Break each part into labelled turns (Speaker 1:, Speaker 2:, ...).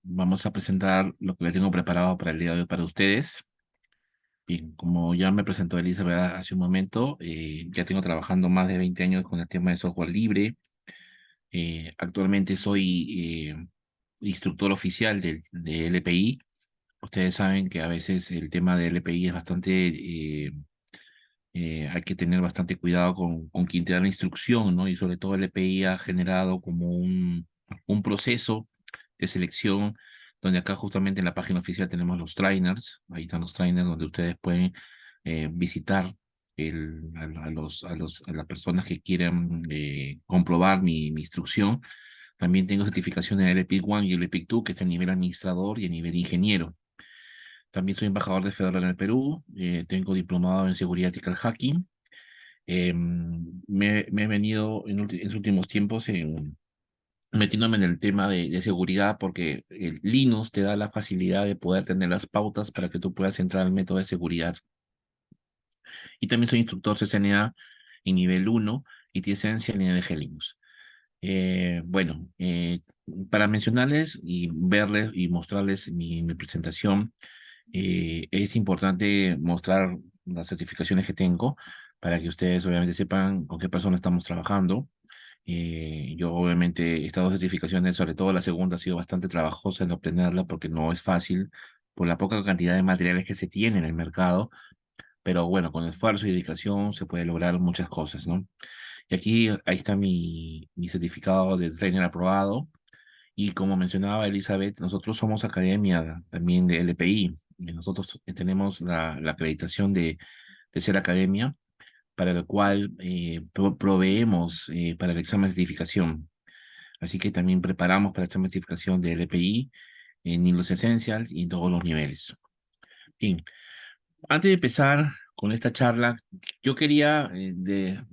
Speaker 1: Vamos a presentar lo que le tengo preparado para el día de hoy para ustedes. Bien, como ya me presentó Elizabeth hace un momento, ya tengo trabajando más de 20 años con el tema de software libre. Actualmente soy instructor oficial de LPI. Ustedes saben que a veces el tema de LPI es bastante, hay que tener bastante cuidado con quien te da la instrucción, ¿no? Y sobre todo LPI ha generado como un proceso de selección, donde acá justamente en la página oficial tenemos los trainers, ahí están los trainers donde ustedes pueden visitar a las personas que quieran comprobar mi instrucción. También tengo certificaciones de LPIC 1 y LPIC 2, que es a nivel administrador y a nivel ingeniero. También soy embajador de Fedora en el Perú, tengo diplomado en seguridad y hacking. Me he venido en los últimos tiempos metiéndome en el tema de seguridad porque el Linux te da la facilidad de poder tener las pautas para que tú puedas entrar al método de seguridad. Y también soy instructor CCNA en nivel 1 y TSencia en nivel de Linux. Bueno, para mencionarles y verles y mostrarles mi presentación, es importante mostrar las certificaciones que tengo para que ustedes obviamente sepan con qué persona estamos trabajando. Yo obviamente estas dos certificaciones, sobre todo la segunda, ha sido bastante trabajosa en obtenerla porque no es fácil por la poca cantidad de materiales que se tiene en el mercado, pero bueno, con esfuerzo y dedicación se puede lograr muchas cosas, ¿no? Y aquí, ahí está mi certificado de trainer aprobado. Y como mencionaba Elizabeth, nosotros somos academia también de LPI. Y nosotros tenemos la acreditación de ser academia, para lo cual proveemos para el examen de certificación. Así que también preparamos para el examen de certificación de LPI en los Essentials y en todos los niveles. Bien, antes de empezar con esta charla, yo quería, he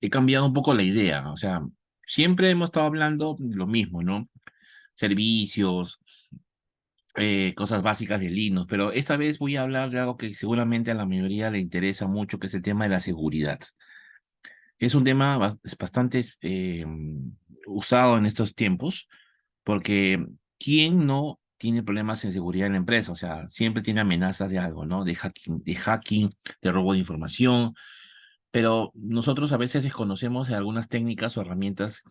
Speaker 1: cambiado un poco la idea. O sea, siempre hemos estado hablando de lo mismo, ¿no? Servicios, cosas básicas de Linux, pero esta vez voy a hablar de algo que seguramente a la mayoría le interesa mucho, que es el tema de la seguridad. Es un tema bastante usado en estos tiempos, porque ¿quién no tiene problemas en seguridad en la empresa? O sea, siempre tiene amenazas de algo, ¿no? De hacking, de robo de información, pero nosotros a veces desconocemos de algunas técnicas o herramientas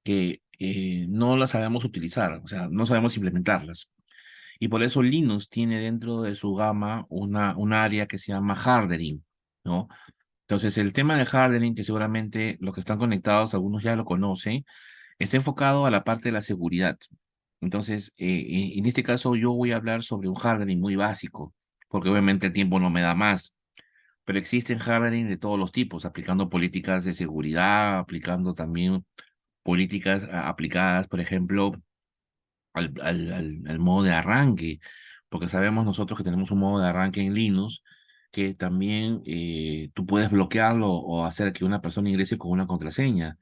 Speaker 1: que no las sabemos utilizar, o sea, no sabemos implementarlas. Y por eso Linux tiene dentro de su gama un área que se llama hardening, ¿no? Entonces, el tema de hardening, que seguramente los que están conectados, algunos ya lo conocen, está enfocado a la parte de la seguridad. Entonces, en este caso yo voy a hablar sobre un hardening muy básico, porque obviamente el tiempo no me da más, pero existen hardening de todos los tipos, aplicando políticas de seguridad, aplicando también políticas aplicadas, por ejemplo, al modo de arranque, porque sabemos nosotros que tenemos un modo de arranque en Linux que también tú puedes bloquearlo o hacer que una persona ingrese con una contraseña.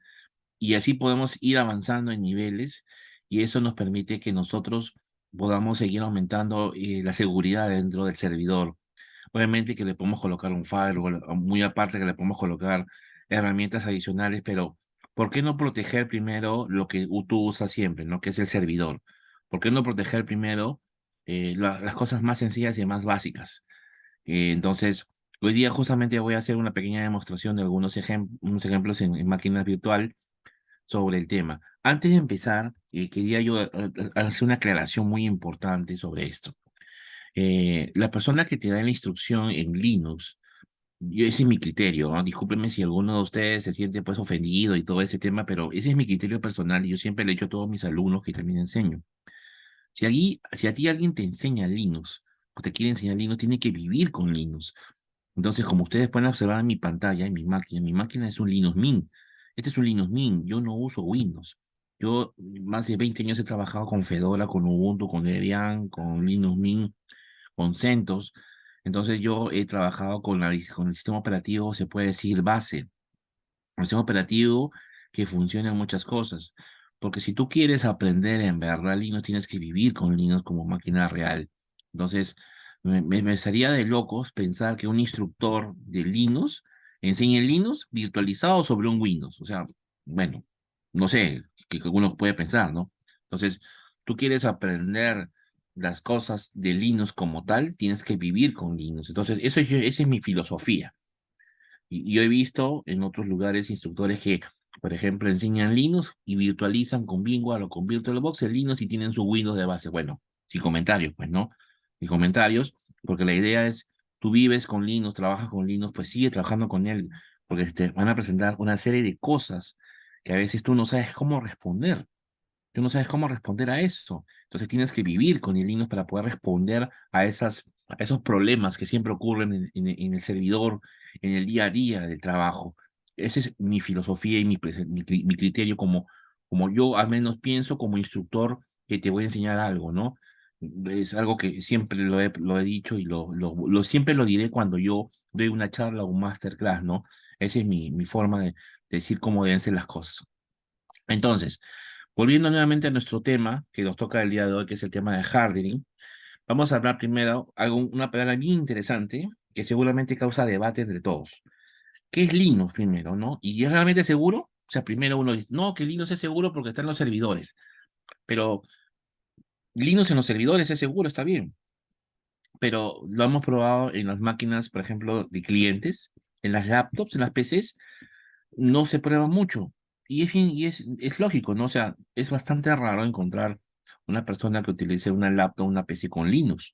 Speaker 1: Y así podemos ir avanzando en niveles y eso nos permite que nosotros podamos seguir aumentando la seguridad dentro del servidor. Obviamente que le podemos colocar un firewall, muy aparte que le podemos colocar herramientas adicionales, pero ¿por qué no proteger primero lo que tú usas siempre, ¿no? Que es el servidor? ¿Por qué no proteger primero las cosas más sencillas y más básicas? Entonces, hoy día justamente voy a hacer una pequeña demostración de algunos unos ejemplos en máquinas virtual sobre el tema. Antes de empezar, quería yo hacer una aclaración muy importante sobre esto. La persona que te da la instrucción en Linux, ese es mi criterio, ¿no? Discúlpenme si alguno de ustedes se siente pues ofendido y todo ese tema, pero ese es mi criterio personal y yo siempre le he dicho a todos mis alumnos que también enseño. Si a ti alguien te enseña Linux o te quiere enseñar Linux, tiene que vivir con Linux. Entonces, como ustedes pueden observar en mi pantalla, en mi máquina es un Linux Mint. Este es un Linux Mint, yo no uso Windows. Yo más de 20 años he trabajado con Fedora, con Ubuntu, con Debian, con Linux Mint, con CentOS. Entonces yo he trabajado con el sistema operativo, se puede decir base, un sistema operativo que funciona en muchas cosas. Porque si tú quieres aprender en verdad Linux, tienes que vivir con Linux como máquina real. Entonces, me estaría de locos pensar que un instructor de Linux enseñe Linux virtualizado sobre un Windows. O sea, bueno, no sé, que uno puede pensar, ¿no? Entonces, tú quieres aprender las cosas de Linux como tal, tienes que vivir con Linux. Entonces, esa es mi filosofía. Y yo he visto en otros lugares instructores que, por ejemplo, enseñan Linux y virtualizan con VMware o con VirtualBox el Linux y tienen su Windows de base. Bueno, sin comentarios, pues, ¿no? Sin comentarios, porque la idea es, tú vives con Linux, trabajas con Linux, pues sigue trabajando con él, porque te van a presentar una serie de cosas que a veces tú no sabes cómo responder. Tú no sabes cómo responder a eso. Entonces tienes que vivir con el Linux para poder responder a esos problemas que siempre ocurren en el servidor, en el día a día del trabajo. Esa es mi filosofía y mi criterio como yo al menos pienso como instructor que te voy a enseñar algo, ¿no? Es algo que siempre lo he dicho y siempre lo diré cuando yo doy una charla o un masterclass, ¿no? Esa es mi forma de decir cómo deben ser las cosas. Entonces, volviendo nuevamente a nuestro tema que nos toca el día de hoy, que es el tema de hardening, vamos a hablar primero una palabra bien interesante que seguramente causa debate entre todos. ¿Qué es Linux primero, no? ¿Y es realmente seguro? O sea, primero uno dice, no, que Linux es seguro porque está en los servidores, pero Linux en los servidores es seguro, está bien, pero lo hemos probado en las máquinas, por ejemplo, de clientes, en las laptops, en las PCs, no se prueba mucho. Es lógico, ¿no? O sea, es bastante raro encontrar una persona que utilice una laptop o una PC con Linux.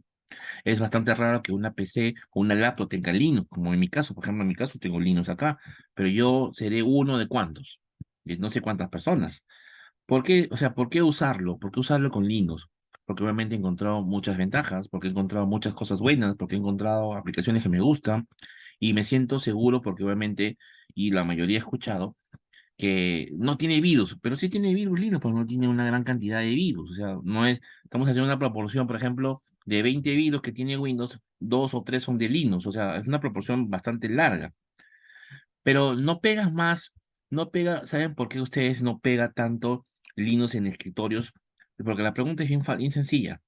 Speaker 1: Es bastante raro que una PC o una laptop tenga Linux, como en mi caso. Por ejemplo, en mi caso tengo Linux acá, pero yo seré uno de cuántos, de no sé cuántas personas. ¿Por qué? O sea, ¿por qué usarlo? ¿Por qué usarlo con Linux? Porque obviamente he encontrado muchas ventajas, porque he encontrado muchas cosas buenas, porque he encontrado aplicaciones que me gustan y me siento seguro porque obviamente, y la mayoría he escuchado, que no tiene virus, pero sí tiene virus Linux, pero no tiene una gran cantidad de virus. O sea, no es, estamos haciendo una proporción, por ejemplo, de 20 virus que tiene Windows, dos o tres son de Linux. O sea, es una proporción bastante larga. Pero no pegas más, no pega, ¿saben por qué ustedes no pega tanto Linux en escritorios? Porque la pregunta es bien sencilla.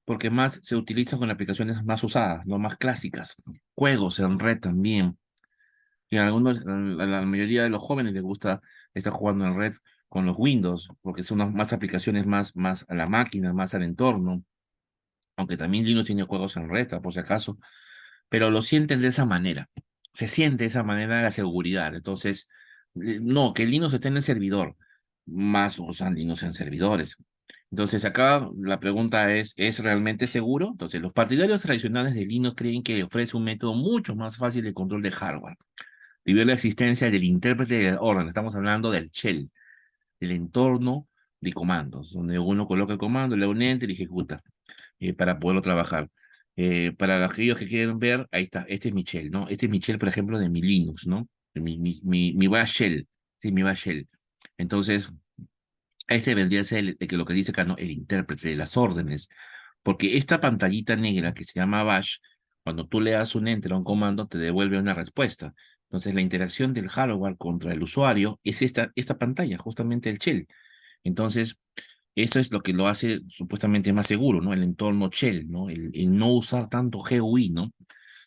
Speaker 1: Porque más se utiliza con aplicaciones más usadas, no más clásicas. Juegos en red también. Y a algunos, a la mayoría de los jóvenes les gusta estar jugando en red con los Windows, porque son más aplicaciones más a la máquina, más al entorno, aunque también Linux tiene juegos en red, por si acaso, pero lo sienten de esa manera. Se siente de esa manera la seguridad. Entonces, no, que Linux esté en el servidor, más usan Linux en servidores. Entonces, acá la pregunta ¿es realmente seguro? Entonces, los partidarios tradicionales de Linux creen que ofrece un método mucho más fácil de control de hardware debido a la existencia del intérprete de orden. Estamos hablando del shell, del entorno de comandos, donde uno coloca el comando, le da un enter y ejecuta para poderlo trabajar. Para aquellos que quieren ver, ahí está, este es mi shell, ¿no? Este es mi shell, por ejemplo, de mi Linux, ¿no? Mi bash shell, sí, mi bash shell. Entonces, este vendría a ser lo que dice acá, ¿no? El intérprete de las órdenes. Porque esta pantallita negra que se llama bash, cuando tú le das un enter a un comando, te devuelve una respuesta. Entonces, la interacción del hardware contra el usuario es esta pantalla, justamente el shell. Entonces, eso es lo que lo hace supuestamente más seguro, ¿no? El entorno shell, ¿no? El no usar tanto GUI, ¿no?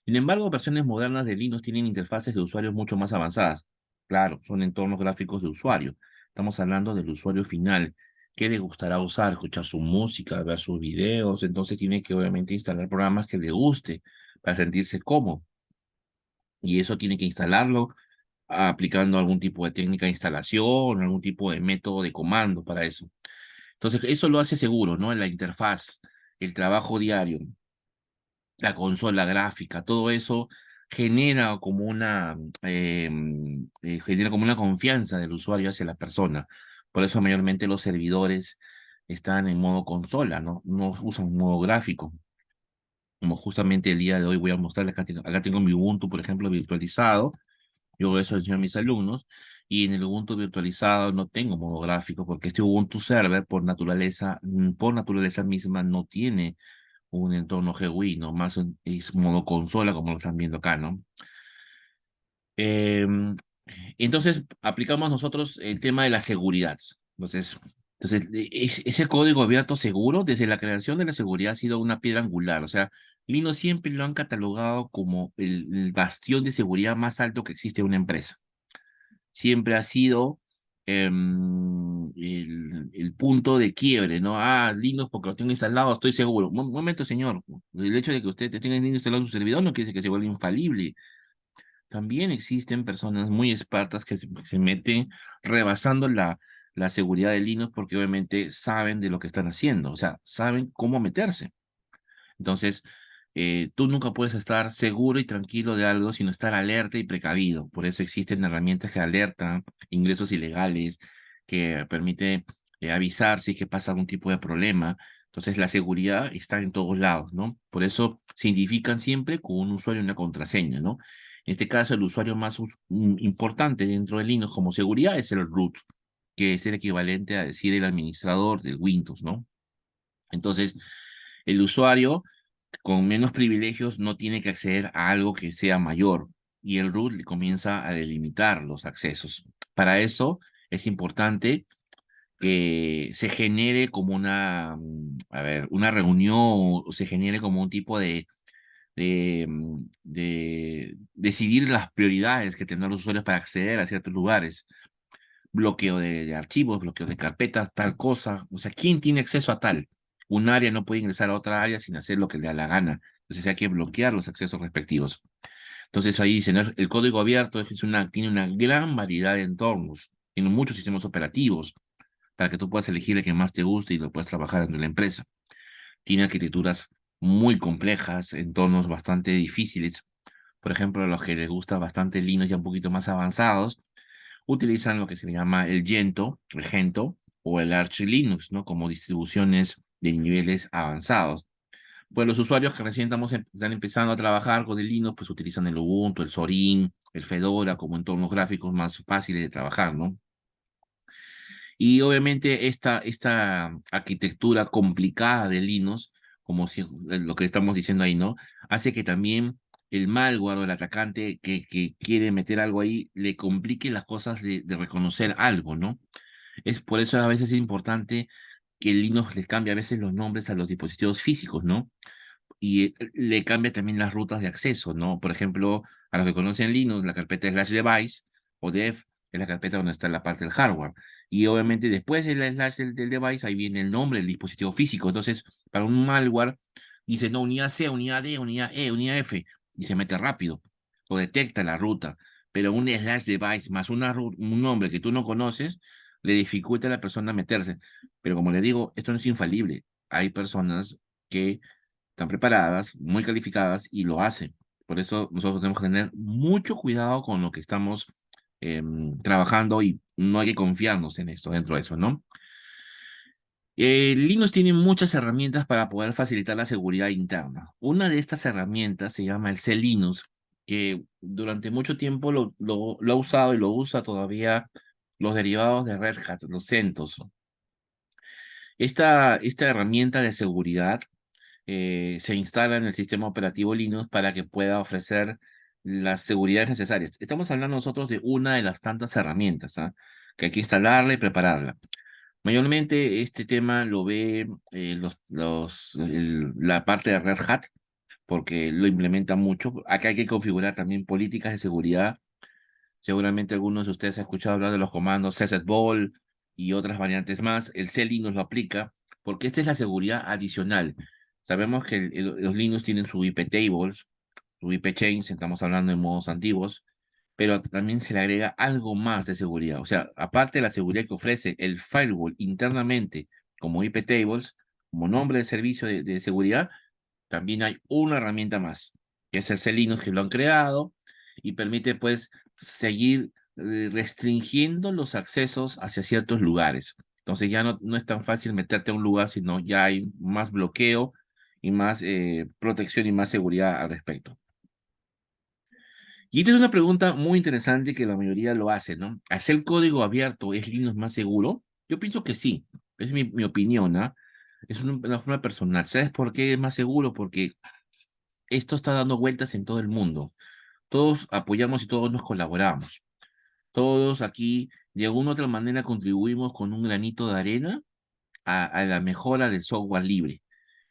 Speaker 1: Sin embargo, versiones modernas de Linux tienen interfaces de usuarios mucho más avanzadas. Claro, son entornos gráficos de usuario. Estamos hablando del usuario final. ¿Qué le gustará usar? Escuchar su música, ver sus videos. Entonces tiene que obviamente instalar programas que le guste para sentirse cómodo. Y eso tiene que instalarlo aplicando algún tipo de técnica de instalación, algún tipo de método de comando para eso. Entonces, eso lo hace seguro, ¿no? La interfaz, el trabajo diario, la consola gráfica, todo eso genera como una confianza del usuario hacia la persona. Por eso mayormente los servidores están en modo consola, ¿no? No usan modo gráfico. Como justamente el día de hoy voy a mostrarles, acá tengo mi Ubuntu, por ejemplo, virtualizado. Yo eso enseño a mis alumnos. Y en el Ubuntu virtualizado no tengo modo gráfico porque este Ubuntu Server por naturaleza misma no tiene un entorno GUI, ¿no? Más es modo consola, como lo están viendo acá, ¿no? Em, entonces, aplicamos nosotros el tema de la seguridad. Ese código abierto seguro, desde la creación de la seguridad, ha sido una piedra angular. O sea, Linux siempre lo han catalogado como el bastión de seguridad más alto que existe en una empresa. Siempre ha sido el punto de quiebre, ¿no? Ah, Linux porque lo tengo instalado, estoy seguro. Un momento, señor. El hecho de que usted tenga Linux instalado en su servidor no quiere decir que se vuelva infalible. También existen personas muy expertas que se meten rebasando la seguridad de Linux porque obviamente saben de lo que están haciendo, o sea, saben cómo meterse. Entonces, tú nunca puedes estar seguro y tranquilo de algo sino estar alerta y precavido. Por eso existen herramientas que alertan ingresos ilegales, que permite avisar si es que pasa algún tipo de problema. Entonces, la seguridad está en todos lados, ¿no? Por eso se identifican siempre con un usuario y una contraseña, ¿no? En este caso, el usuario más importante dentro de Linux como seguridad es el root, que es el equivalente a decir el administrador del Windows, ¿no? Entonces, el usuario con menos privilegios no tiene que acceder a algo que sea mayor y el root le comienza a delimitar los accesos. Para eso es importante que se genere como a ver, una reunión o se genere como un tipo de decidir las prioridades que tendrán los usuarios para acceder a ciertos lugares. Bloqueo de archivos, bloqueo de carpetas, tal cosa. O sea, ¿quién tiene acceso a tal? Un área no puede ingresar a otra área sin hacer lo que le da la gana. Entonces hay que bloquear los accesos respectivos. Entonces ahí dicen, el código abierto tiene una gran variedad de entornos, tiene muchos sistemas operativos para que tú puedas elegir el que más te guste y lo puedas trabajar en la empresa. Tiene arquitecturas muy complejas, entornos bastante difíciles. Por ejemplo, a los que les gusta bastante Linux ya un poquito más avanzados, utilizan lo que se llama el Gentoo o el Arch Linux, ¿no? Como distribuciones de niveles avanzados. Pues los usuarios que recién están empezando a trabajar con el Linux, pues utilizan el Ubuntu, el Zorin, el Fedora como entornos gráficos más fáciles de trabajar, ¿no? Y obviamente esta arquitectura complicada de Linux, como si, lo que estamos diciendo ahí, ¿no? Hace que también el malware o el atacante que quiere meter algo ahí le complique las cosas de reconocer algo, ¿no? Es por eso a veces es importante que el Linux le cambie a veces los nombres a los dispositivos físicos, ¿no? Y le cambia también las rutas de acceso, ¿no? Por ejemplo, a los que conocen Linux, la carpeta slash device o dev es la carpeta donde está la parte del hardware. Y obviamente después de la slash del device, ahí viene el nombre del dispositivo físico. Entonces, para un malware, dice, no, unidad C, unidad D, unidad E, unidad F, y se mete rápido, o detecta la ruta. Pero un slash device más un nombre que tú no conoces, le dificulta a la persona meterse. Pero como le digo, esto no es infalible. Hay personas que están preparadas, muy calificadas y lo hacen. Por eso nosotros tenemos que tener mucho cuidado con lo que estamos trabajando y no hay que confiarnos en esto, dentro de eso, ¿no? Linux tiene muchas herramientas para poder facilitar la seguridad interna. Una de estas herramientas se llama el C-Linux, que durante mucho tiempo lo ha usado y lo usa todavía los derivados de Red Hat, los CentOS. Esta herramienta de seguridad se instala en el sistema operativo Linux para que pueda ofrecer las seguridades necesarias. Estamos hablando nosotros de una de las tantas herramientas, ¿ah? Que hay que instalarla y prepararla. Mayormente este tema lo ve la parte de Red Hat, porque lo implementa mucho. Acá hay que configurar también políticas de seguridad. Seguramente algunos de ustedes han escuchado hablar de los comandos csetball y otras variantes más. El C-Linux lo aplica porque esta es la seguridad adicional. Sabemos que los Linux tienen su IP tables, su IP chains, estamos hablando de modos antiguos, pero también se le agrega algo más de seguridad. O sea, aparte de la seguridad que ofrece el firewall internamente como IP tables, como nombre de servicio de seguridad, también hay una herramienta más, que es el C-Linux que lo han creado y permite pues seguir restringiendo los accesos hacia ciertos lugares. Entonces ya no es tan fácil meterte a un lugar, sino ya hay más bloqueo y más protección y más seguridad al respecto. Y esta es una pregunta muy interesante que la mayoría lo hace, ¿no? ¿Hacer código abierto es Linux más seguro? Yo pienso que sí, es mi opinión, ¿ah? Es una forma personal. ¿Sabes por qué es más seguro? Porque esto está dando vueltas en todo el mundo. Todos apoyamos y todos nos colaboramos. Todos aquí, de alguna u otra manera, contribuimos con un granito de arena a la mejora del software libre.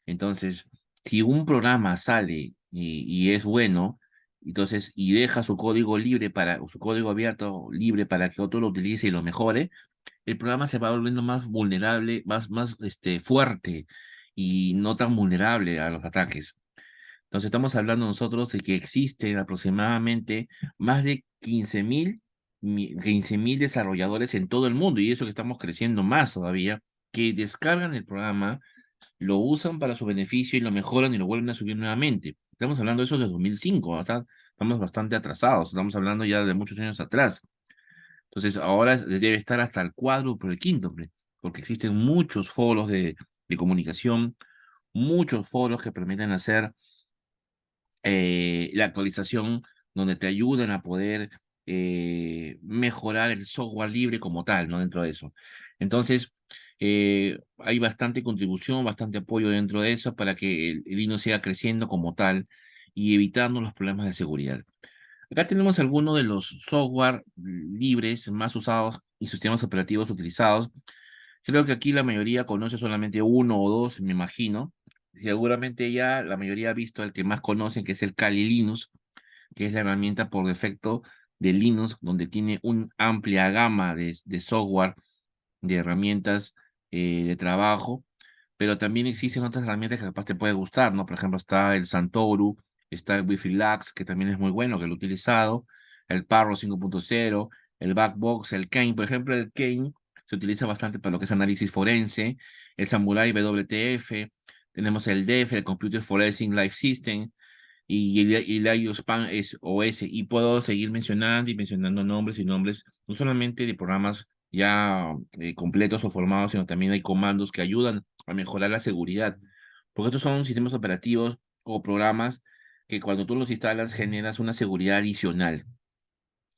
Speaker 1: Entonces, si un programa sale y es bueno, entonces, y deja su código libre o su código abierto libre para que otro lo utilice y lo mejore, el programa se va volviendo más vulnerable, más fuerte y no tan vulnerable a los ataques. Entonces estamos hablando nosotros de que existen aproximadamente más de 15.000 desarrolladores en todo el mundo, y eso que estamos creciendo más todavía, que descargan el programa, lo usan para su beneficio y lo mejoran y lo vuelven a subir nuevamente. Estamos hablando de eso de 2005, estamos bastante atrasados, estamos hablando ya de muchos años atrás. Entonces ahora debe estar hasta el cuádruple, el quíntuple, porque existen muchos foros de comunicación, muchos foros que permiten hacer la actualización, donde te ayudan a poder mejorar el software libre como tal, ¿no? Dentro de eso. Entonces, hay bastante contribución, bastante apoyo dentro de eso para que el Linux siga creciendo como tal y evitando los problemas de seguridad. Acá tenemos algunos de los software libres más usados y sistemas operativos utilizados. Creo que aquí la mayoría conoce solamente uno o dos, me imagino. Seguramente ya la mayoría ha visto el que más conocen, que es el Kali Linux, que es la herramienta por defecto de Linux, donde tiene una amplia gama de software, de herramientas de trabajo, pero también existen otras herramientas que capaz te puede gustar, ¿no? Por ejemplo, está el Santoro, está el Wi-Fi Lux, que también es muy bueno, que lo he utilizado, el Parro 5.0, el Backbox, el Kane. Por ejemplo, el Kane se utiliza bastante para lo que es análisis forense, el Samurai WTF, tenemos el DEF, el Computer Forensic Life System, y la IOSPAN es OS, y puedo seguir mencionando y mencionando nombres y nombres, no solamente de programas ya completos o formados, sino también hay comandos que ayudan a mejorar la seguridad, porque estos son sistemas operativos o programas que cuando tú los instalas generas una seguridad adicional.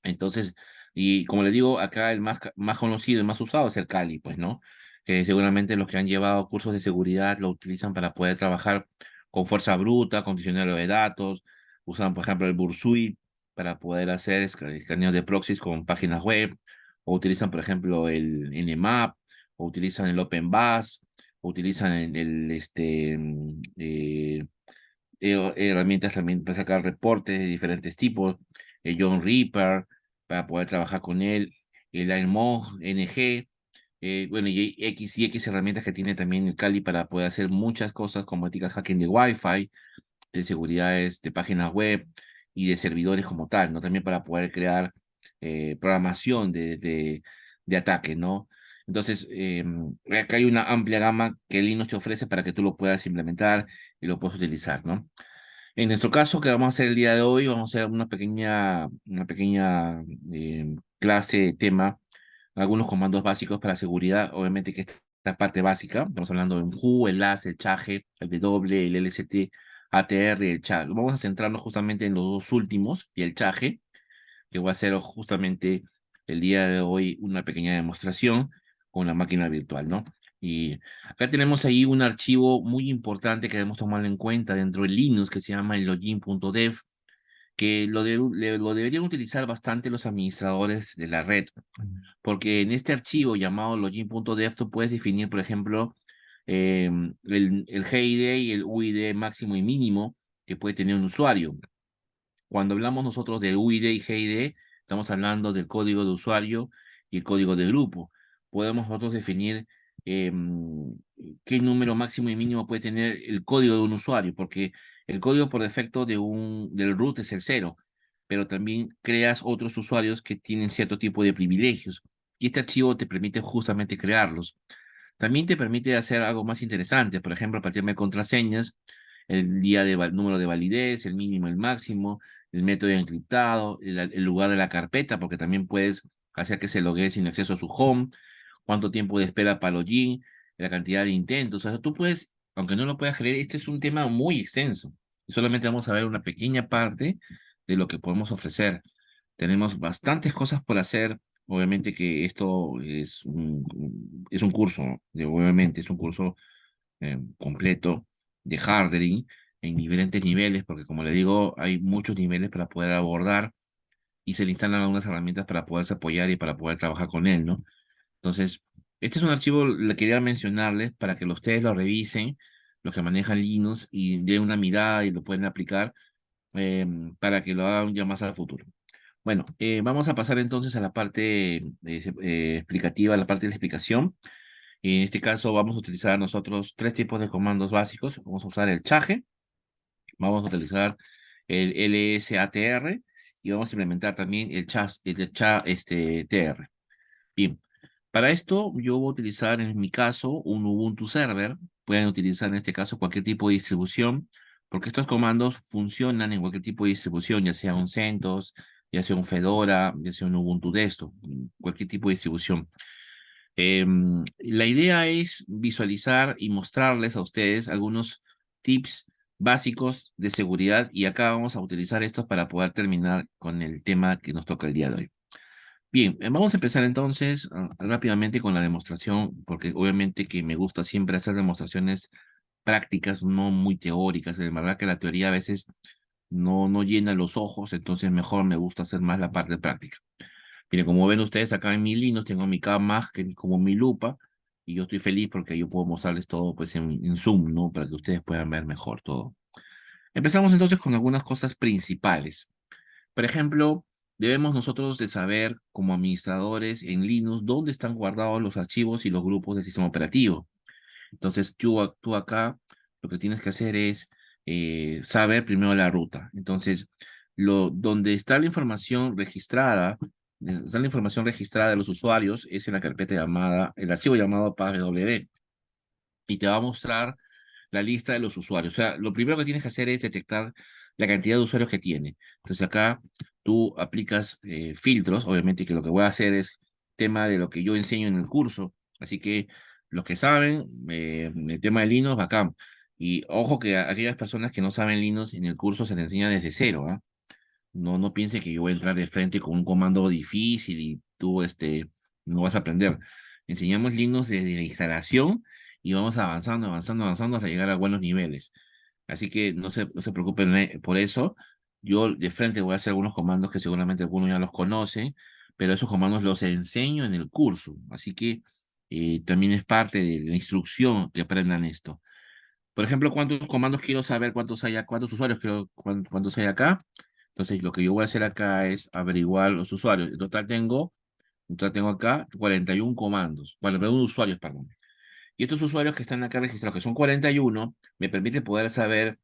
Speaker 1: Entonces, y como le digo, acá el más conocido, el más usado es el Kali, pues, ¿no? Que seguramente los que han llevado cursos de seguridad lo utilizan para poder trabajar con fuerza bruta, con diccionario de datos, usan, por ejemplo, el Bursuit para poder hacer escaneos de proxies con páginas web, o utilizan, por ejemplo, el Nmap, o utilizan el OpenBus, o utilizan herramientas también para sacar reportes de diferentes tipos, John Reaper, para poder trabajar con él, el AirMog, NG, bueno, y X herramientas que tiene también el Kali para poder hacer muchas cosas como ethical hacking de Wi-Fi, de seguridades de páginas web y de servidores como tal, ¿no? También para poder crear programación de ataque, ¿no? Entonces, acá hay una amplia gama que Linux te ofrece para que tú lo puedas implementar y lo puedas utilizar, ¿no? En nuestro caso, que vamos a hacer el día de hoy, vamos a hacer una pequeña clase, tema, algunos comandos básicos para seguridad. Obviamente que esta parte básica, estamos hablando de un who, el as, el charge, el w, el lst, atr y el char. Vamos a centrarnos justamente en los dos últimos y el charge, que voy a hacer justamente el día de hoy una pequeña demostración con la máquina virtual, ¿no? Y acá tenemos ahí un archivo muy importante que debemos tomar en cuenta dentro de Linux que se llama el login.dev, que lo deberían utilizar bastante los administradores de la red, porque en este archivo llamado login.dev tú puedes definir, por ejemplo, el GID y el UID máximo y mínimo que puede tener un usuario. Cuando hablamos nosotros de UID y GID, estamos hablando del código de usuario y el código de grupo. Podemos nosotros definir qué número máximo y mínimo puede tener el código de un usuario, porque el código por defecto del root es el cero, pero también creas otros usuarios que tienen cierto tipo de privilegios, y este archivo te permite justamente crearlos. También te permite hacer algo más interesante, por ejemplo, para de contraseñas, el día número de validez, el mínimo, el máximo, el método encriptado, el lugar de la carpeta, porque también puedes hacer que se loguee sin acceso a su home, cuánto tiempo de espera para login, la cantidad de intentos. O sea, tú puedes, aunque no lo puedas creer, este es un tema muy extenso. Y solamente vamos a ver una pequeña parte de lo que podemos ofrecer. Tenemos bastantes cosas por hacer. Obviamente que esto es un curso, obviamente es un curso completo de hardening en diferentes niveles, porque como le digo, hay muchos niveles para poder abordar y se le instalan algunas herramientas para poderse apoyar y para poder trabajar con él, ¿no? Entonces, este es un archivo, le quería mencionarles para que ustedes lo revisen, los que manejan Linux, y den una mirada y lo pueden aplicar para que lo hagan ya más al futuro. Bueno, vamos a pasar entonces a la parte explicativa, a la parte de la explicación. En este caso vamos a utilizar nosotros tres tipos de comandos básicos. Vamos a usar el chaje, vamos a utilizar el lsatr y vamos a implementar también el cha tr. Bien, para esto yo voy a utilizar en mi caso un Ubuntu Server. Pueden utilizar en este caso cualquier tipo de distribución, porque estos comandos funcionan en cualquier tipo de distribución, ya sea un CentOS, ya sea un Fedora, ya sea un Ubuntu Desktop, cualquier tipo de distribución. La idea es visualizar y mostrarles a ustedes algunos tips básicos de seguridad y acá vamos a utilizar estos para poder terminar con el tema que nos toca el día de hoy. Bien, vamos a empezar entonces rápidamente con la demostración, porque obviamente que me gusta siempre hacer demostraciones prácticas, no muy teóricas. De verdad que la teoría a veces no llena los ojos, entonces mejor me gusta hacer más la parte práctica. Mire, como ven ustedes acá en mi Linux, tengo mi K que es como mi lupa, y yo estoy feliz porque yo puedo mostrarles todo pues en Zoom, ¿no? Para que ustedes puedan ver mejor todo. Empezamos entonces con algunas cosas principales. Por ejemplo, debemos nosotros de saber como administradores en Linux dónde están guardados los archivos y los grupos del sistema operativo. Entonces, tú acá lo que tienes que hacer es saber primero la ruta. Entonces, donde está la información registrada, está la información registrada de los usuarios, es en la carpeta llamada, el archivo llamado pagwd, y te va a mostrar la lista de los usuarios. O sea, lo primero que tienes que hacer es detectar la cantidad de usuarios que tiene. Entonces acá tú aplicas filtros, obviamente que lo que voy a hacer es tema de lo que yo enseño en el curso. Así que los que saben el tema de Linux, bacán. Y ojo que a aquellas personas que no saben Linux en el curso se les enseña desde cero, ¿ah? No piense que yo voy a entrar de frente con un comando difícil y tú no vas a aprender. Enseñamos Linux desde la instalación y vamos avanzando, avanzando, avanzando hasta llegar a buenos niveles. Así que no se preocupen por eso. Yo de frente voy a hacer algunos comandos que seguramente algunos ya los conocen, pero esos comandos los enseño en el curso. Así que también es parte de la instrucción que aprendan esto. Por ejemplo, ¿cuántos comandos quiero saber? ¿Cuántos usuarios cuántos hay acá? Entonces, lo que yo voy a hacer acá es averiguar los usuarios. En total tengo acá 41 comandos. Bueno, perdón, usuarios, perdón. Y estos usuarios que están acá registrados, que son 41, me permite poder saber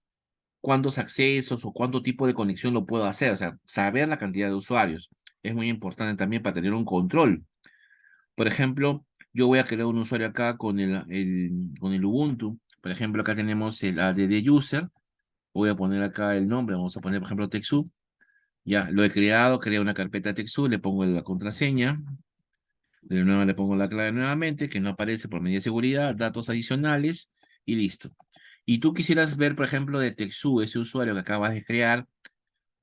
Speaker 1: cuántos accesos o cuánto tipo de conexión lo puedo hacer. O sea, saber la cantidad de usuarios. Es muy importante también para tener un control. Por ejemplo, yo voy a crear un usuario acá con el Ubuntu. Por ejemplo, acá tenemos el add user. Voy a poner acá el nombre. Vamos a poner, por ejemplo, TechSoup. Ya, lo he creado, creo una carpeta TechSoup, le pongo la contraseña, de nuevo le pongo la clave nuevamente, que no aparece por medida de seguridad, datos adicionales y listo. Y tú quisieras ver, por ejemplo, de TechSoup, ese usuario que acabas de crear,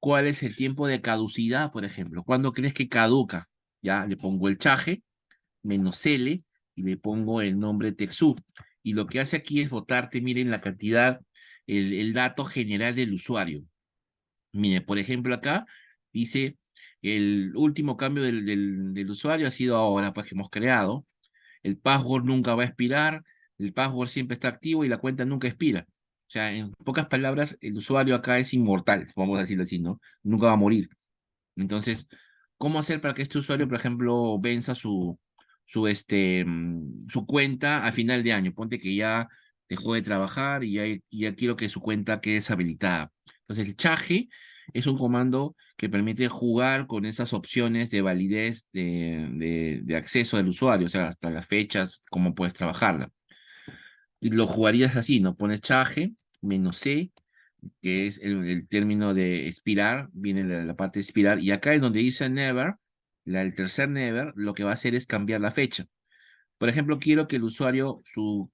Speaker 1: cuál es el tiempo de caducidad, por ejemplo. ¿Cuándo crees que caduca? Ya, le pongo el chaje, -L, y le pongo el nombre TechSoup. Y lo que hace aquí es botarte, miren, la cantidad, el dato general del usuario. Mire, por ejemplo, acá dice el último cambio del usuario ha sido ahora, pues que hemos creado. El password nunca va a expirar, el password siempre está activo y la cuenta nunca expira. O sea, en pocas palabras, el usuario acá es inmortal, vamos a decirlo así, ¿no? Nunca va a morir. Entonces, ¿cómo hacer para que este usuario, por ejemplo, venza su cuenta a final de año? Ponte que ya dejó de trabajar y ya quiero que su cuenta quede deshabilitada. Entonces, el chaje es un comando que permite jugar con esas opciones de validez de acceso del usuario, o sea, hasta las fechas, cómo puedes trabajarla. Y lo jugarías así, ¿no? Pones chaje, -C, que es el término de expirar, viene la parte de expirar, y acá es donde dice never, el tercer never, lo que va a hacer es cambiar la fecha. Por ejemplo, quiero que el usuario, su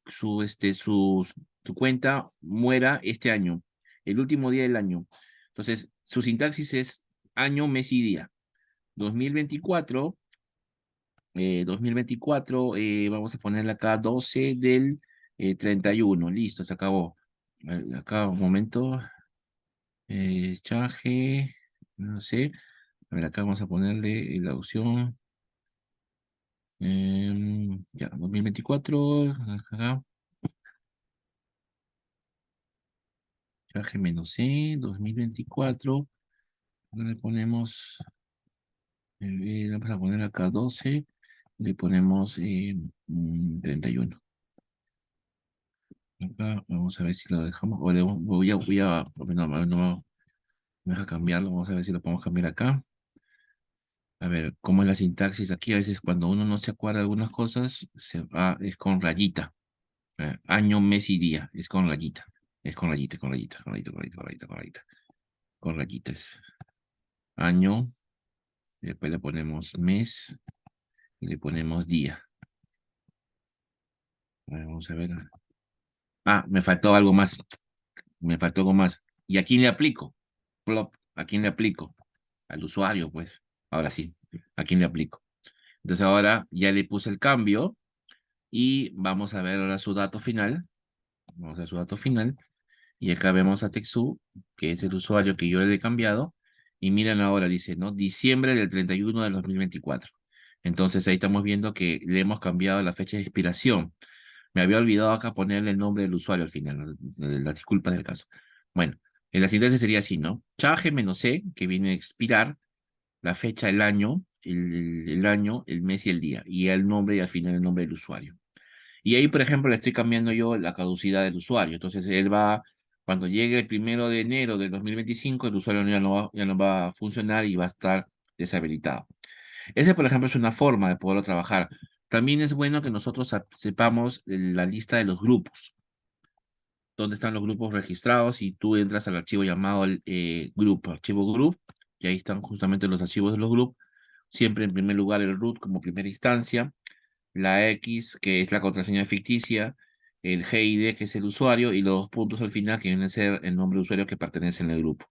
Speaker 1: cuenta muera este año, el último día del año. Entonces, su sintaxis es año, mes y día. 2024, 2024, vamos a ponerle acá 12 del 31. Listo, se acabó. Acá un momento. Chaje, no sé. A ver, acá vamos a ponerle la opción. Ya, 2024. Acá, chaje -C, 2024. ¿Dónde le ponemos? Vamos a poner acá 12, le ponemos 31. Acá vamos a ver si lo dejamos, o no me deja cambiarlo, vamos a ver si lo podemos cambiar acá. A ver, ¿cómo es la sintaxis aquí? A veces cuando uno no se acuerda de algunas cosas, es con rayita. Año, mes y día, es con rayita. Es con rayita, con rayita, con rayita, con rayita, con rayita, con rayita. Con rayitas. Año, y después le ponemos mes y le ponemos día. A ver, vamos a ver. Ah, me faltó algo más. Me faltó algo más. ¿Y a quién le aplico? Plop, ¿a quién le aplico? Al usuario, pues. Ahora sí, ¿a quién le aplico? Entonces ahora ya le puse el cambio y vamos a ver ahora su dato final. Vamos a ver su dato final. Y acá vemos a Texu, que es el usuario que yo le he cambiado. Y miren ahora, dice, ¿no? Diciembre del 31 del 2024. Entonces ahí estamos viendo que le hemos cambiado la fecha de expiración. Me había olvidado acá ponerle el nombre del usuario al final, ¿no? Las disculpas del caso. Bueno, en la sintaxis sería así, ¿no? Chage-C, que viene a expirar, la fecha, el año, el año, el mes y el día. Y el nombre y al final el nombre del usuario. Y ahí, por ejemplo, le estoy cambiando yo la caducidad del usuario. Entonces, cuando llegue el 1 de enero del 2025, el usuario ya no va a funcionar y va a estar deshabilitado. Ese, por ejemplo, es una forma de poderlo trabajar. También es bueno que nosotros sepamos la lista de los grupos, dónde están los grupos registrados y tú entras al archivo llamado grupo, archivo group, y ahí están justamente los archivos de los grupos. Siempre en primer lugar el root como primera instancia, la X, que es la contraseña ficticia, el GID, que es el usuario, y los dos puntos al final, que vienen a ser el nombre de usuario que pertenece en el grupo.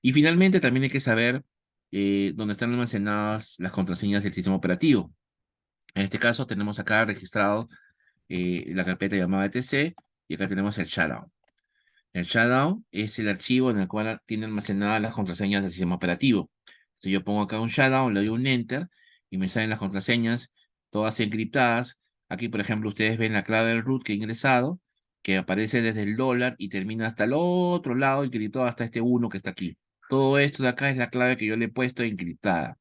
Speaker 1: Y finalmente también hay que saber dónde están almacenadas las contraseñas del sistema operativo. En este caso tenemos acá registrado la carpeta llamada etc, y acá tenemos el shutdown. El shutdown es el archivo en el cual tiene almacenadas las contraseñas del sistema operativo. Si yo pongo acá un shutdown, le doy un enter y me salen las contraseñas todas encriptadas. Aquí, por ejemplo, ustedes ven la clave del root que he ingresado, que aparece desde el dólar y termina hasta el otro lado, encriptado hasta este 1 que está aquí. Todo esto de acá es la clave que yo le he puesto encriptada.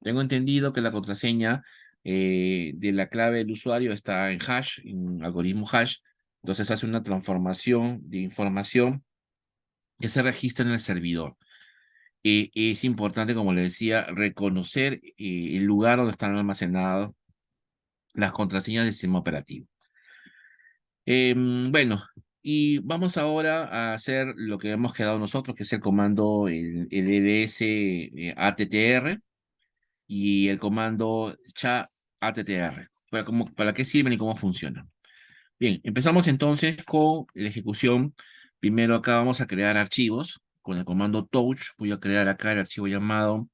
Speaker 1: Tengo entendido que la contraseña de la clave del usuario está en hash, en algoritmo hash. Entonces hace una transformación de información que se registra en el servidor. Es importante, como le decía, reconocer el lugar donde están almacenadas las contraseñas del sistema operativo. Bueno, y vamos ahora a hacer lo que hemos quedado nosotros, que es el comando, el ls attr y el comando cha attr. ¿Para qué sirven y cómo funcionan? Bien, empezamos entonces con la ejecución. Primero acá vamos a crear archivos. Con el comando touch voy a crear acá el archivo llamado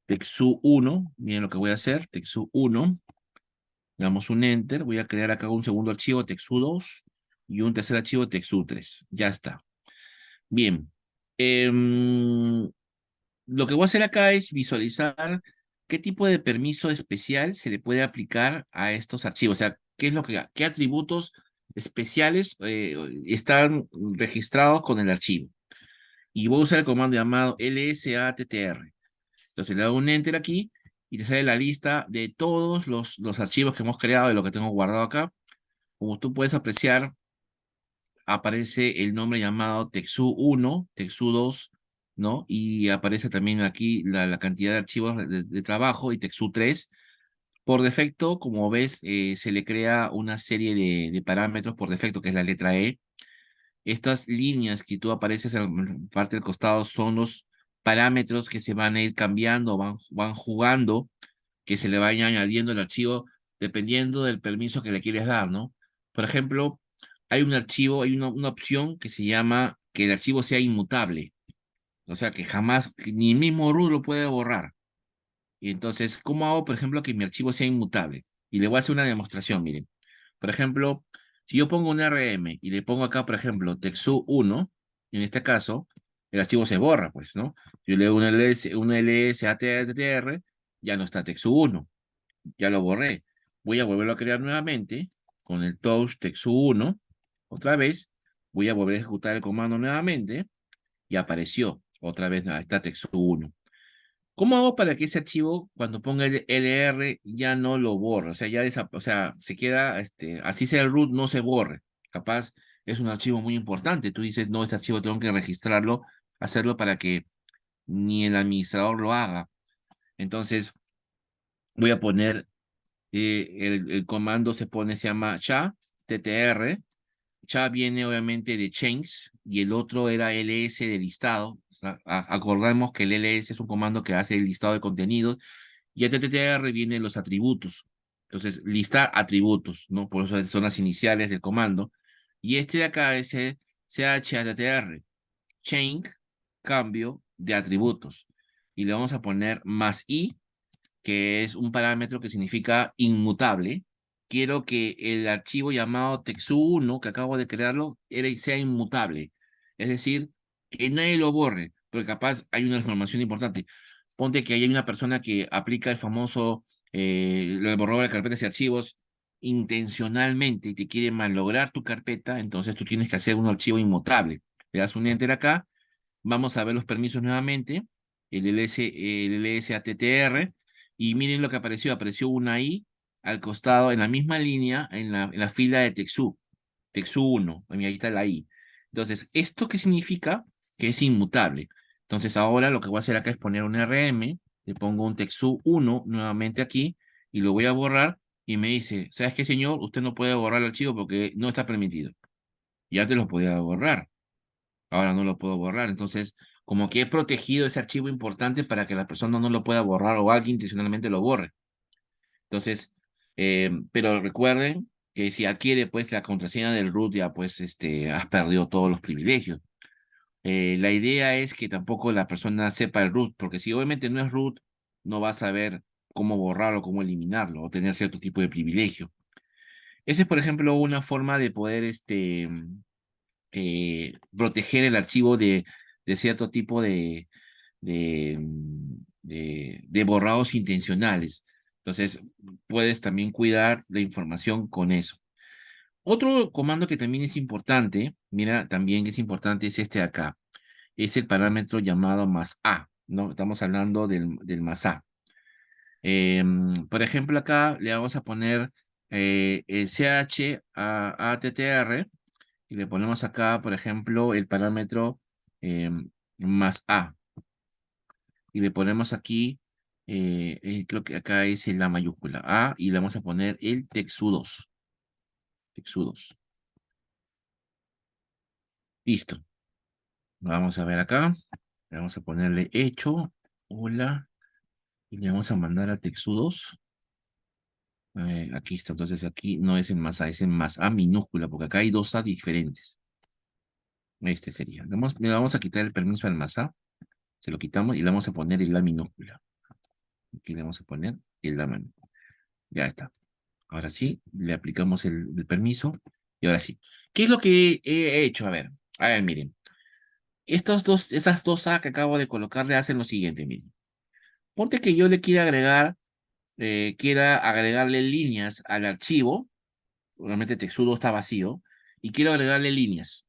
Speaker 1: texu1. Miren lo que voy a hacer, texu1. Damos un enter. Voy a crear acá un segundo archivo, texu2. Y un tercer archivo, texu3. Ya está. Bien. Lo que voy a hacer acá es visualizar qué tipo de permiso especial se le puede aplicar a estos archivos. O sea, qué atributos especiales están registrados con el archivo. Y voy a usar el comando llamado lsattr. Entonces le doy un enter aquí y te sale la lista de todos los archivos que hemos creado, de lo que tengo guardado acá. Como tú puedes apreciar, aparece el nombre llamado Texu1, Texu2, ¿no? Y aparece también aquí la cantidad de archivos de trabajo y Texu3. Por defecto, como ves, se le crea una serie de parámetros por defecto, que es la letra E. Estas líneas que tú apareces en la parte del costado son los parámetros que se van a ir cambiando, van jugando, que se le vaya añadiendo el archivo dependiendo del permiso que le quieres dar, ¿no? Por ejemplo, hay un archivo, hay una opción que se llama que el archivo sea inmutable, o sea, que jamás, que ni el mismo root lo puede borrar. Y entonces, ¿cómo hago, por ejemplo, que mi archivo sea inmutable? Y le voy a hacer una demostración, miren. Por ejemplo, si yo pongo un RM y le pongo acá, por ejemplo, texu1, en este caso, el archivo se borra, pues, ¿no? Yo le doy un lsattr, ya no está texu1, ya lo borré. Voy a volverlo a crear nuevamente con el touch texu1. Otra vez, voy a volver a ejecutar el comando nuevamente y apareció. Otra vez, está texu1. ¿Cómo hago para que ese archivo, cuando ponga el LR, ya no lo borre? O sea, o sea, se queda, así sea el root, no se borre. Capaz es un archivo muy importante. Tú dices, no, este archivo tengo que registrarlo, hacerlo para que ni el administrador lo haga. Entonces, voy a poner, el comando se llama cha, ttr. Cha viene obviamente de change y el otro era ls de listado. O sea, acordamos que el ls es un comando que hace el listado de contenidos y el ttr viene de los atributos. Entonces, listar atributos, ¿no? Por eso son las iniciales del comando. Y este de acá es el chttr, change, cambio de atributos. Y le vamos a poner más i, que es un parámetro que significa inmutable. Quiero que el archivo llamado text1, que acabo de crearlo, sea inmutable. Es decir, que nadie lo borre, porque capaz hay una información importante. Ponte que hay una persona que aplica el famoso, el borrador de carpetas y archivos intencionalmente y te quiere malograr tu carpeta, entonces tú tienes que hacer un archivo inmutable. Le das un enter acá, vamos a ver los permisos nuevamente, el lsattr, y miren lo que apareció. Apareció una I al costado, en la misma línea, en la fila de Texu1. Ahí está la I. Entonces, ¿esto qué significa? Que es inmutable. Entonces, ahora lo que voy a hacer acá es poner un RM, le pongo un Texu1 nuevamente aquí, y lo voy a borrar, y me dice, ¿sabes qué, señor? Usted no puede borrar el archivo porque no está permitido. Ya te lo podía borrar. Ahora no lo puedo borrar. Entonces, como que he protegido ese archivo importante para que la persona no lo pueda borrar o alguien intencionalmente lo borre. Entonces, pero recuerden que si adquiere pues la contraseña del root, ya pues has perdido todos los privilegios. La idea es que tampoco la persona sepa el root, porque si obviamente no es root, no va a saber cómo borrarlo, cómo eliminarlo o tener cierto tipo de privilegio. Esa es, por ejemplo, una forma de poder proteger el archivo de cierto tipo de borrados intencionales. Entonces, puedes también cuidar la información con eso. Otro comando que también es importante, mira, también que es importante es este de acá. Es el parámetro llamado más A, ¿no? Estamos hablando del más A. Por ejemplo, acá le vamos a poner el chattr y le ponemos acá, por ejemplo, el parámetro más A. Y le ponemos aquí, creo que acá es la mayúscula A, y le vamos a poner el texudos. Texudos. Listo. Vamos a ver acá. Le vamos a ponerle hecho. Hola. Y le vamos a mandar a texudos. Aquí está. Entonces aquí no es en más A, es en más A minúscula, porque acá hay dos A diferentes. Este sería. Le vamos a quitar el permiso al más A. Se lo quitamos y le vamos a poner el A minúscula. Aquí le vamos a poner el A minúscula. Ya está. Ahora sí, le aplicamos el permiso. Y ahora sí. ¿Qué es lo que he hecho? A ver, miren. Esas dos A que acabo de colocarle hacen lo siguiente, miren. Ponte que yo le quiera agregarle líneas al archivo. Obviamente Texudo está vacío. Y quiero agregarle líneas.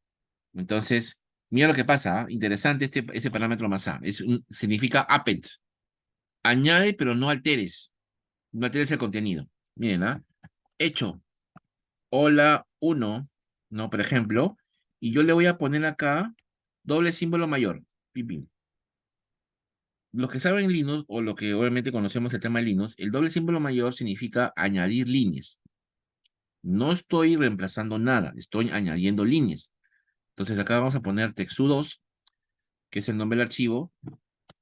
Speaker 1: Entonces, mira lo que pasa. Interesante este parámetro más A. Significa append. Añade, pero no alteres. No alteres el contenido. Miren, ¿ah? Hecho. Hola 1, ¿no? Por ejemplo, y yo le voy a poner acá doble símbolo mayor. Pim, pim. Los que saben Linux, o lo que obviamente conocemos el tema de Linux, el doble símbolo mayor significa añadir líneas. No estoy reemplazando nada, estoy añadiendo líneas. Entonces acá vamos a poner textu2, que es el nombre del archivo,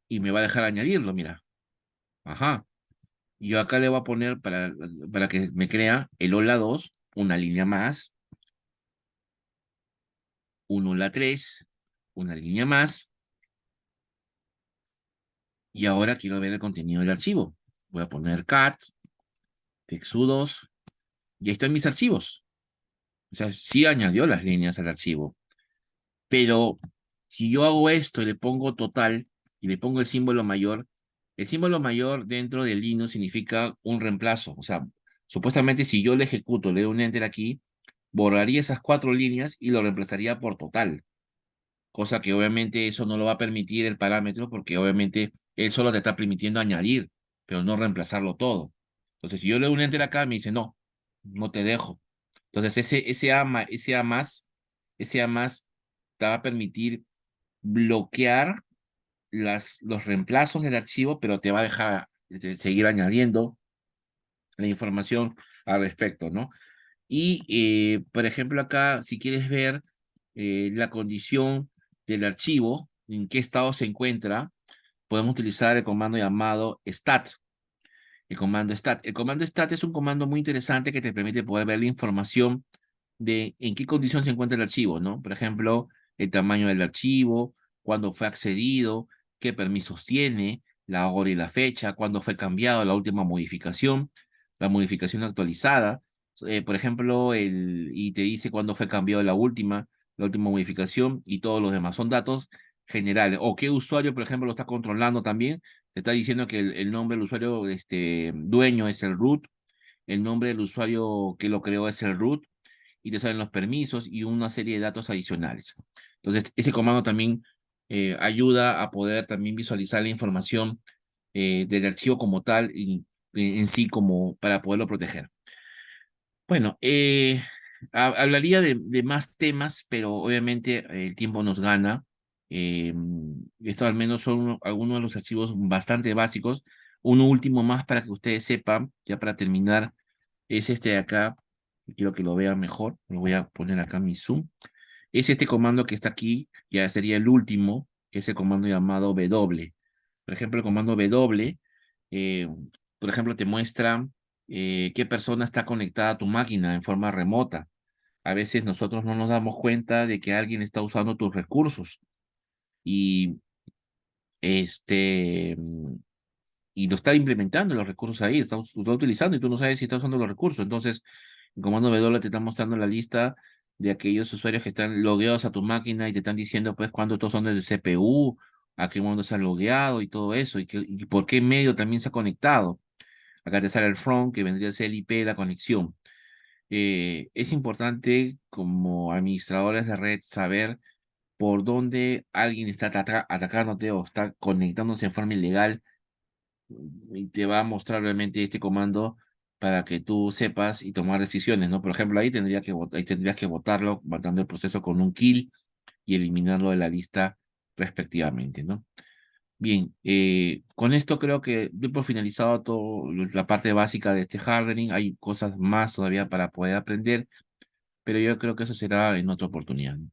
Speaker 1: y me va a dejar añadirlo, mira. Ajá. Y yo acá le voy a poner, para que me crea el hola 2, una línea más, un hola 3, una línea más. Y ahora quiero ver el contenido del archivo. Voy a poner cat, textu2, y ahí están mis archivos. O sea, sí añadió las líneas al archivo. Pero si yo hago esto y le pongo total, y le pongo el símbolo mayor dentro del Linux significa un reemplazo. O sea, supuestamente si yo le ejecuto, le doy un enter aquí, borraría esas 4 líneas y lo reemplazaría por total. Cosa que obviamente eso no lo va a permitir el parámetro, porque obviamente él solo te está permitiendo añadir, pero no reemplazarlo todo. Entonces, si yo le doy un enter acá, me dice, no, no te dejo. Entonces, ese A más te va a permitir bloquear los reemplazos del archivo, pero te va a dejar seguir añadiendo la información al respecto, ¿no? Y, por ejemplo, acá, si quieres ver la condición del archivo, en qué estado se encuentra, podemos utilizar el comando llamado stat. El comando stat. El comando stat es un comando muy interesante que te permite poder ver la información de en qué condición se encuentra el archivo, ¿no? Por ejemplo, el tamaño del archivo, cuándo fue accedido, qué permisos tiene, la hora y la fecha, cuándo fue cambiado la última modificación, la modificación actualizada, por ejemplo, y te dice cuándo fue cambiado la última modificación y todos los demás. Son datos generales. O qué usuario, por ejemplo, lo está controlando también. Te está diciendo que el nombre del usuario dueño es el root, el nombre del usuario que lo creó es el root, y te salen los permisos y una serie de datos adicionales. Entonces, ese comando también ayuda a poder también visualizar la información del archivo como tal y en sí como para poderlo proteger. Bueno, hablaría de más temas, pero obviamente el tiempo nos gana. Eh, Esto al menos son algunos de los archivos bastante básicos. Uno último más para que ustedes sepan, ya para terminar, es este de acá. Quiero que lo vean mejor. Lo voy a poner acá en mi Zoom. Es este comando que está aquí, ya sería el último, que es el comando llamado W. Por ejemplo, el comando W, eh, por ejemplo, te muestra qué persona está conectada a tu máquina en forma remota. A veces nosotros no nos damos cuenta de que alguien está usando tus recursos y este y lo está implementando los recursos ahí, lo está utilizando y tú no sabes si está usando los recursos. Entonces, el comando W te está mostrando la lista de aquellos usuarios que están logueados a tu máquina y te están diciendo pues cuántos son desde CPU, a qué momento se han logueado y todo eso, y por qué medio también se ha conectado. Acá te sale el front, que vendría a ser el IP de la conexión. Es importante como administradores de red saber por dónde alguien está atacándote o está conectándose en forma ilegal, y te va a mostrar realmente este comando para que tú sepas y tomar decisiones, ¿no? Por ejemplo, ahí tendrías que votarlo, matando el proceso con un kill y eliminarlo de la lista respectivamente, ¿no? Bien, con esto creo que doy por finalizado toda la parte básica de este hardening. Hay cosas más todavía para poder aprender, pero yo creo que eso será en otra oportunidad, ¿no?